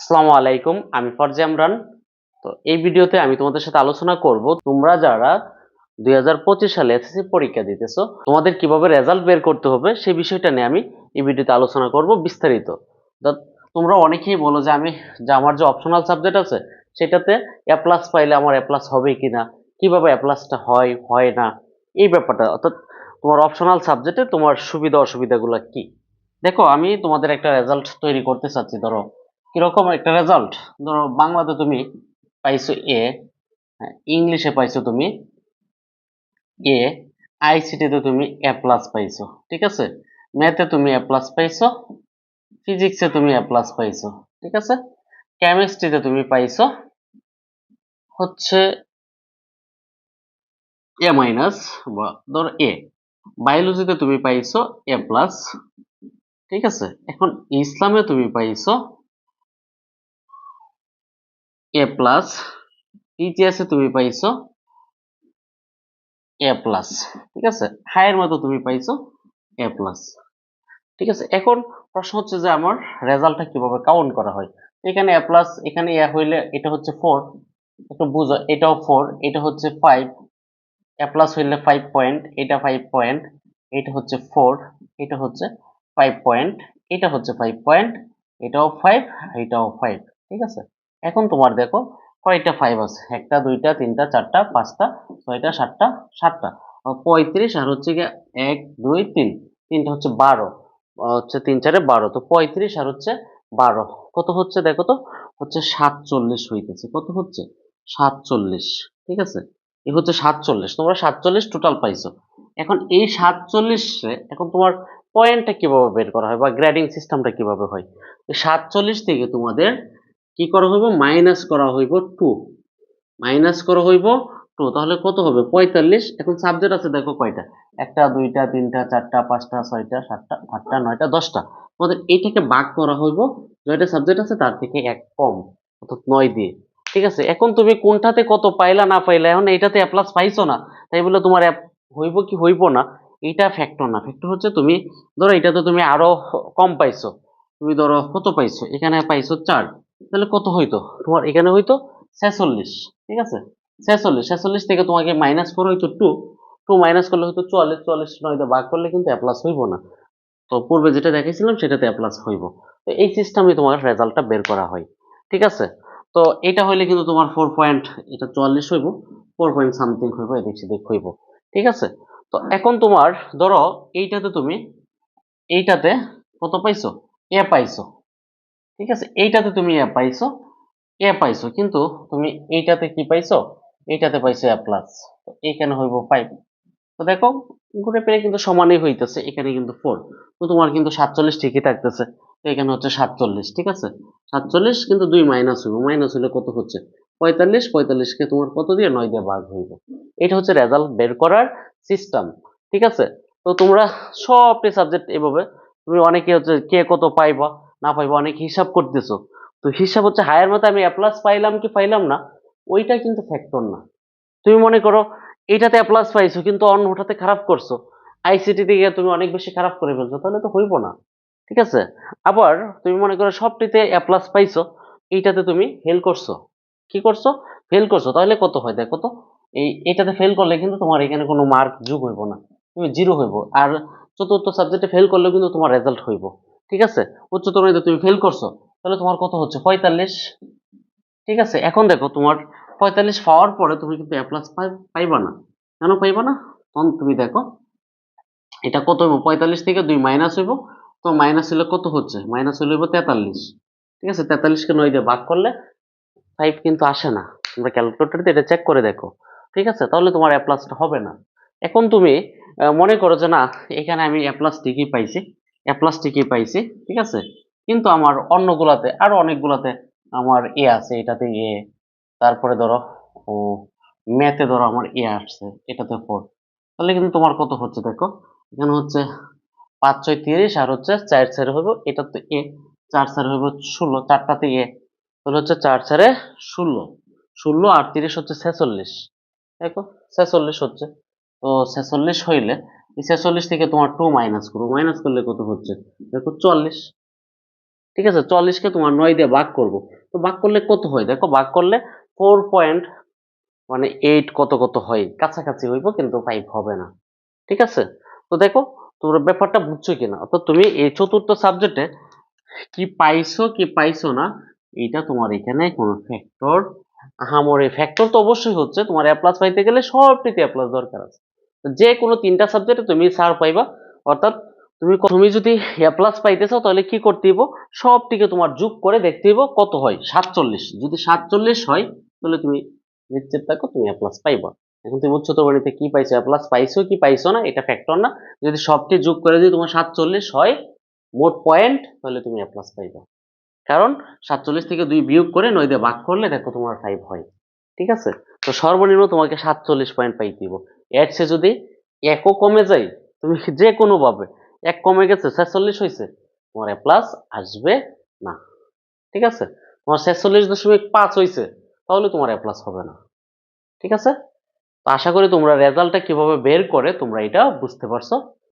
আসসালামু আলাইকুম, আমি ফরজি আমরান। তো এই ভিডিওতে আমি তোমাদের সাথে আলোচনা করব তোমরা যারা 2025 সালে এসএসসি পরীক্ষা দিতেছো তোমাদের কিভাবে রেজাল্ট বের করতে হবে সেই বিষয়টা নিয়ে আমি এই ভিডিওতে আলোচনা করব বিস্তারিত। তো তোমরা অনেকেই বলো যে আমার যে অপশনাল সাবজেক্ট আছে সেটাতে এ প্লাস পাইলে আমার এ প্লাস হবে কিনা, কিভাবে এ প্লাসটা হয় হয় না, এই ব্যাপারটা অর্থাৎ তোমার অপশনাল সাবজেক্টে তোমার সুবিধা অসুবিধাগুলো কি। দেখো, আমি তোমাদের একটা রেজাল্ট তৈরি করতে চাচ্ছি। ধরো কিরকম একটা রেজাল্ট, ধরো বাংলাতে তুমি পাইছো এ, ইংলিশে পাইছো তুমি এ, আইসিটিতে তুমি এ প্লাস পাইছো, ঠিক আছে, ম্যাথে তুমি এ প্লাস পাইছো, ফিজিক্সে তুমি এ প্লাস পাইছো, ঠিক আছে, কেমিস্ট্রিতে তুমি পাইছো হচ্ছে এ মাইনাস বা ধরো এ, বায়োলজিতে তুমি পাইছো এ প্লাস, ঠিক আছে। এখন ইসলামে তুমি পাইছো এ প্লাস, ইতিহাসে তুমি পাইছো এ প্লাস, ঠিক আছে, হায়ের মতো তুমি পাইছো এ প্লাস, ঠিক আছে। এখন প্রশ্ন হচ্ছে যে আমার রেজাল্টটা কিভাবে কাউন্ট করা হয়। এখানে এ প্লাস, এখানে এ হইলে এটা হচ্ছে 4, একটু বুঝো, এটাও 4, এটা হচ্ছে 5, এ প্লাস হইলে 5 পয়েন্ট, এটা 5 পয়েন্ট, এটা হচ্ছে 4, এটা হচ্ছে 5 পয়েন্ট, এটা হচ্ছে 5 পয়েন্ট, এটাও 5, এটাও 5, ঠিক আছে। এখন তোমার দেখো কয়টা 5 আছে, একটা দুইটা তিনটা চারটা পাঁচটা ছয়টা সাতটা, সাতটা 35, আর হচ্ছে গিয়ে 1 2 3, তিনটা হচ্ছে 12, হচ্ছে 3 4 12, তো 35 আর হচ্ছে 12 কত হচ্ছে দেখো তো, হচ্ছে 47 হইতেছে, কত হচ্ছে 47, ঠিক আছে। এ হচ্ছে 47, তোমরা 47 টোটাল পাইছো। এখন এই 47 এখন তোমার পয়েন্টটা কিভাবে বের করা হয় বা গ্রেডিং সিস্টেমটা কিভাবে হয়। 47 থেকে তোমাদের কি করা হইব, মাইনাস করা হইব 2, মাইনাস করা হইব 2, তাহলে কত হবে 45। এখন সাবজেক্ট আছে দেখো কয়টা, একটা দুইটা তিনটা চারটা পাঁচটা ছয়টা সাতটা আটটা নয়টা 10টা, তোমাদের এইটাকে ভাগ করা হইব, জয়টা সাবজেক্ট আছে তার থেকে এক কম, অর্থাৎ 9 দিয়ে, ঠিক আছে। এখন তুমি কোনটাতে কত পাইলা না পাইলা, এখন এইটাতে এ প্লাস পাইছো না, তাই বলে তোমার হইব কি হইব না, এইটা ফ্যাক্টর না। ফ্যাক্টর হচ্ছে তুমি ধরো এটাতে তুমি আরো কম পাইছো, তুমি ধরো কত পাইছো, এখানে পাইছো 4, তাহলে কত হইতো তোমার, এখানে হইতো 46, ঠিক আছে। 46, 46 থেকে তোমাকে মাইনাস করে হইতো 2, 2 মাইনাস করলে হয়তো 44, 44 9 দিয়ে ভাগ করলে কিন্তু এ প্লাস হইব না। তো পূর্বে যেটা দেখাইছিলাম সেটাতে এ প্লাস হইব। তো এই সিস্টেমে তোমার রেজাল্টটা বের করা হয়, ঠিক আছে। তো এটা হইলে কিন্তু তোমার 4 পয়েন্ট, এটা 44 হইব, 4 পয়েন্ট সামথিং হইব, এদিক সেদিক হইব, ঠিক আছে। তো এখন তোমার ধরো এইটাতে কত পাইছো, এ পাইছো, ঠিক আছে, এইটাতে তুমি এ পাইছো, কিন্তু তুমি এইটাতে কি পাইছো, এইটাতে পাইছো এ প্লাস, তো এইখানে হইব 5। তো দেখো ঘুরে ফিরে কিন্তু সমানই হইতেছে, এখানে কিন্তু 4, তো তোমার কিন্তু 47 ঠিকই থাকতেছে, তো এখানে হচ্ছে 47, ঠিক আছে। 47 কিন্তু 2 মাইনাস হইব, মাইনাস হলে কত হচ্ছে 45, 45 কে তোমার কত দিয়ে 9 দিয়ে ভাগ হইব। এটা হচ্ছে রেজাল্ট বের করার সিস্টেম, ঠিক আছে। তো তোমরা সবটি সাবজেক্ট এভাবে, তুমি অনেকে হচ্ছে কে কত পাইবা না পাইবা অনেক হিসাব করতেছো, তো হিসাব হচ্ছে হায়ার মতে আমি এ প্লাস পাইলাম কি পাইলাম না, ওইটা কিন্তু ফ্যাক্টর না। তুমি মনে করো এইটাতে এ প্লাস পাইছো কিন্তু অন্যটাতে খারাপ করছো, আইসিটি থেকে তুমি অনেক বেশি খারাপ করে ফেলছো, তাহলে তো হইব না, ঠিক আছে। আবার তুমি মনে করো সবটিতে এ প্লাস পাইছো, এইটাতে তুমি ফেল করছো, কি করছো, ফেল করছো, তাহলে কত হয় দেখো তো, এটাতে ফেল করলে কিন্তু তোমার এখানে কোনো মার্ক যোগ হইব না, তুমি জিরো হইব। আর চতুর্থ সাবজেক্টে ফেল করলে কিন্তু তোমার রেজাল্ট হইব, ঠিক আছে। উচ্চতর মাধ্যমিকে তুমি ফেল করছো, তাহলে তোমার কত হচ্ছে 45, ঠিক আছে। এখন দেখো তোমার 45 পাওয়ার পরে তুমি কিন্তু এ প্লাস পাইবা না, কেন পাইবা না, তখন তুমি দেখো এটা কত হইব, 45 থেকে 2 মাইনাস হইব, তো মাইনাস হলে কত হচ্ছে, মাইনাস হলে হইব 43, ঠিক আছে। 43 কে 9 দিয়ে ভাগ করলে 5 কিন্তু আসে না, তোমরা ক্যালকুলেটর দিয়ে এটা চেক করে দেখো, ঠিক আছে, তাহলে তোমার এ প্লাসটা হবে না। এখন তুমি মনে করো যে না, এখানে আমি এ প্লাস ঠিকই পাইছি, এ প্লাস ঠিকই পাইছি, ঠিক আছে, কিন্তু আমার অন্যগুলাতে আরো অনেকগুলাতে আমার এ আছে, এটাতে এ, তারপরে ধরো ও ম্যাথে ধরো আমার এ আসছে, এটাতে 4, তাহলে কিন্তু তোমার কত হচ্ছে দেখো, এখানে হচ্ছে 5 6 30, আর হচ্ছে 4 4 হইব, এটাতে এ 4 4 হইব 16, চারটাতে এ, তাহলে হচ্ছে 4 4 16, 16 আর 30 হচ্ছে 46, দেখো 46 হচ্ছে। তো 46 হইলে এই 46 থেকে তোমার 2 মাইনাস করো, মাইনাস করলে কত হচ্ছে দেখো 44, ঠিক আছে। 44 কে তোমার 9 দিয়ে ভাগ করব, তো ভাগ করলে কত হয় দেখো, ভাগ করলে 4 মানে 8 কত কত হয়, কাছাকাছি হইব কিন্তু 5 হবে না। ঠিক আছে, তো দেখো তোমরা ব্যাপারটা বুঝছো কিনা, অর্থাৎ তুমি এই চতুর্থ সাবজেক্টে কি পাইছো না, এটা তোমার এখানে কোনো ফ্যাক্টর, আহামরি ফ্যাক্টর তো অবশ্যই হচ্ছে, তোমার এ প্লাস পাইতে গেলে সবটিতে এ প্লাস দরকার আছে। তো যে কোনো তিনটা সাবজেক্টে তুমি ছাড় পাইবা, অর্থাৎ তুমি যদি এ প্লাস পাইতে চাও তাহলে কি করতে হইব, সবটিকে তোমার যোগ করে দেখতে হইব কত হয়, 47। যদি 47 হয় তাহলে তুমি নিশ্চিত থাকো তুমি এ প্লাস পাইবা। এখন তুমি উচ্চতর গণিতে কি পাইছো, এ প্লাস পাইছো কি পাইছো না এটা ফ্যাক্টর না, যদি সবটি যোগ করে যদি তোমার 47 হয় মোট পয়েন্ট, তাহলে তুমি এ প্লাস পাইবা। কারণ 47 থেকে 2 বিয়োগ করে 9 দিয়ে ভাগ করলে দেখো তোমার 5 হয়। ঠিক আছে, তো সর্বনিম্ন তোমাকে 47 পয়েন্ট পাইতে দিব। এর চেয়ে যদি একও কমে যায়, তুমি যে কোনো ভাবে, এক কমে গেছে 46 হয়েছে, তোমার এ প্লাস আসবে না। ঠিক আছে, তোমার 46.5 হয়েছে, তাহলে তোমার এ প্লাস হবে না। ঠিক আছে, তো আশা করি তোমরা রেজাল্টটা কিভাবে বের করে তোমরা এটা বুঝতে পারছো।